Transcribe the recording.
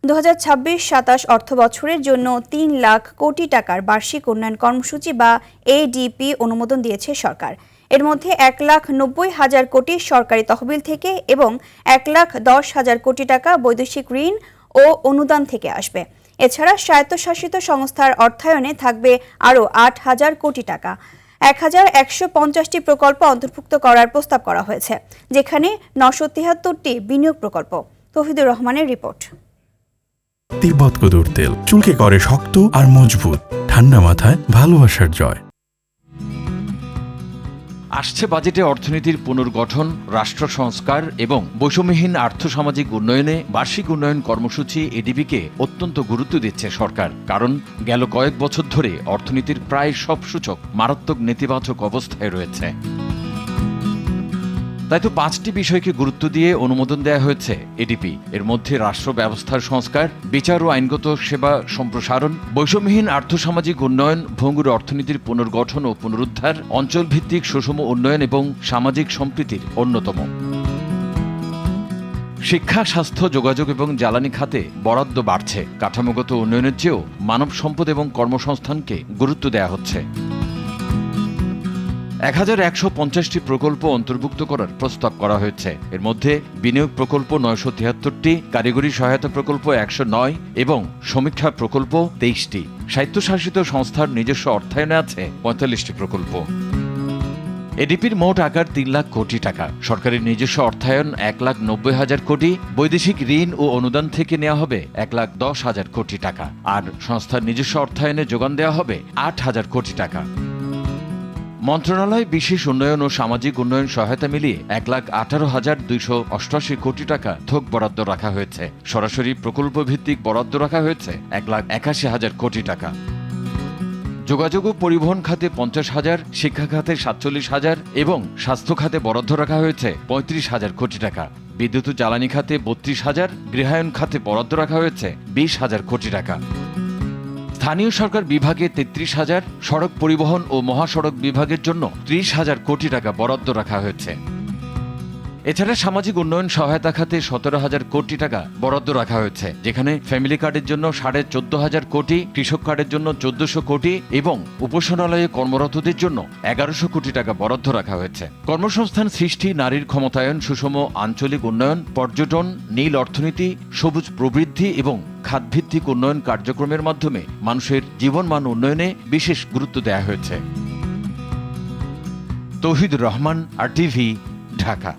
2026-27 অর্থবছরের জন্য 3 লাখ কোটি টাকার বার্ষিক উন্নয়ন কর্মসূচি বা এডিপি অনুমোদন দিয়েছে সরকার। এর মধ্যে 1,90,000 কোটি সরকারি তহবিল থেকে এবং 1,10,000 কোটি টাকা বৈদেশিক ঋণ ও অনুদান থেকে আসবে। এছাড়া স্বায়ত্তশাসিত সংস্থার অর্থায়নে থাকবে আরও 8,000 কোটি টাকা। 1,150টি প্রকল্প অন্তর্ভুক্ত করার প্রস্তাব করা হয়েছে, যেখানে 973টি বিনিয়োগ প্রকল্প। তৌহিদুর রহমানের রিপোর্ট। তিব্বত কদুর তেল চুলকে করে শক্ত আর মজবুত, ঠান্ডা মাথায় ভালোবাসার জয়। আসছে বাজেটে অর্থনীতির পুনর্গঠন, রাষ্ট্র সংস্কার এবং বৈষম্যহীন আর্থসামাজিক উন্নয়নে বার্ষিক উন্নয়ন কর্মসূচি এডিবিকে অত্যন্ত গুরুত্ব দিচ্ছে সরকার। কারণ গেল কয়েক বছর ধরে অর্থনীতির প্রায় সব সূচক মারাত্মক নেতিবাচক অবস্থায় রয়েছে। তাই তো 5টি বিষয়কে গুরুত্ব দিয়ে অনুমোদন দেওয়া হয়েছে এডিপি। এর মধ্যে রাষ্ট্র ব্যবস্থার সংস্কার, বিচার ও আইনগত সেবা সম্প্রসারণ, বৈষম্যহীন আর্থসামাজিক উন্নয়ন, ভঙ্গুর অর্থনীতির পুনর্গঠন ও পুনরুদ্ধার, অঞ্চলভিত্তিক সুষম উন্নয়ন এবং সামাজিক সম্প্রীতির অন্যতম। শিক্ষা, স্বাস্থ্য, যোগাযোগ এবং জ্বালানি খাতে বরাদ্দ বাড়ছে। কাঠামোগত উন্নয়নের চেয়েও মানব সম্পদ এবং কর্মসংস্থানকে গুরুত্ব দেওয়া হচ্ছে। 1,150টি প্রকল্প অন্তর্ভুক্ত করার প্রস্তাব করা হয়েছে। এর মধ্যে বিনিয়োগ প্রকল্প 973টি, কারিগরি সহায়তা প্রকল্প 109 এবং সমীক্ষা প্রকল্প 23টি। স্বায়ত্তশাসিত সংস্থার নিজস্ব অর্থায়নে আছে 45টি প্রকল্প। এডিপির মোট আকার 3 লাখ কোটি টাকা। সরকারের নিজস্ব অর্থায়ন 1,90,000 কোটি, বৈদেশিক ঋণ ও অনুদান থেকে নেওয়া হবে 1,10,000 কোটি টাকা, আর সংস্থার নিজস্ব অর্থায়নে যোগান দেওয়া হবে 8,000 কোটি টাকা। মন্ত্রণালয় বিশেষ উন্নয়ন ও সামাজিক উন্নয়ন সহায়তা মিলিয়ে 1,18,288 কোটি টাকা থোক বরাদ্দ রাখা হয়েছে। সরাসরি প্রকল্প ভিত্তিক বরাদ্দ রাখা হয়েছে 1,81,000 কোটি টাকা। যোগাযোগ ও পরিবহন খাতে 50,000, শিক্ষা খাতে 47,000 এবং স্বাস্থ্য খাতে বরাদ্দ রাখা হয়েছে 35,000 কোটি টাকা। বিদ্যুৎ ও জ্বালানি খাতে 32,000, গৃহায়ন খাতে বরাদ্দ রাখা হয়েছে 20,000 কোটি টাকা। স্থানীয় সরকার বিভাগে 33,000, সড়ক পরিবহন ও মহাসড়ক বিভাগের জন্য 30,000 কোটি টাকা বরাদ্দ রাখা হয়েছে। এছাড়া সামাজিক উন্নয়ন সহায়তা খাতে 17,000 কোটি টাকা বরাদ্দ রাখা হয়েছে, যেখানে ফ্যামিলি কার্ডের জন্য 14,500 কোটি, কৃষক কার্ডের জন্য 1,400 কোটি এবং উপাসনালয়ে কর্মরতদের জন্য 1,100 কোটি টাকা বরাদ্দ রাখা হয়েছে। কর্মসংস্থান সৃষ্টি, নারীর ক্ষমতায়ন, সুষম আঞ্চলিক উন্নয়ন, পর্যটন, নীল অর্থনীতি, সবুজ প্রবৃদ্ধি এবং খাতভিত্তিক উন্নয়ন কার্যক্রমের মাধ্যমে মানুষের জীবনমান উন্নয়নে বিশেষ গুরুত্ব দেওয়া হয়েছে। তৌহিদুর রহমান, RTV, ঢাকা।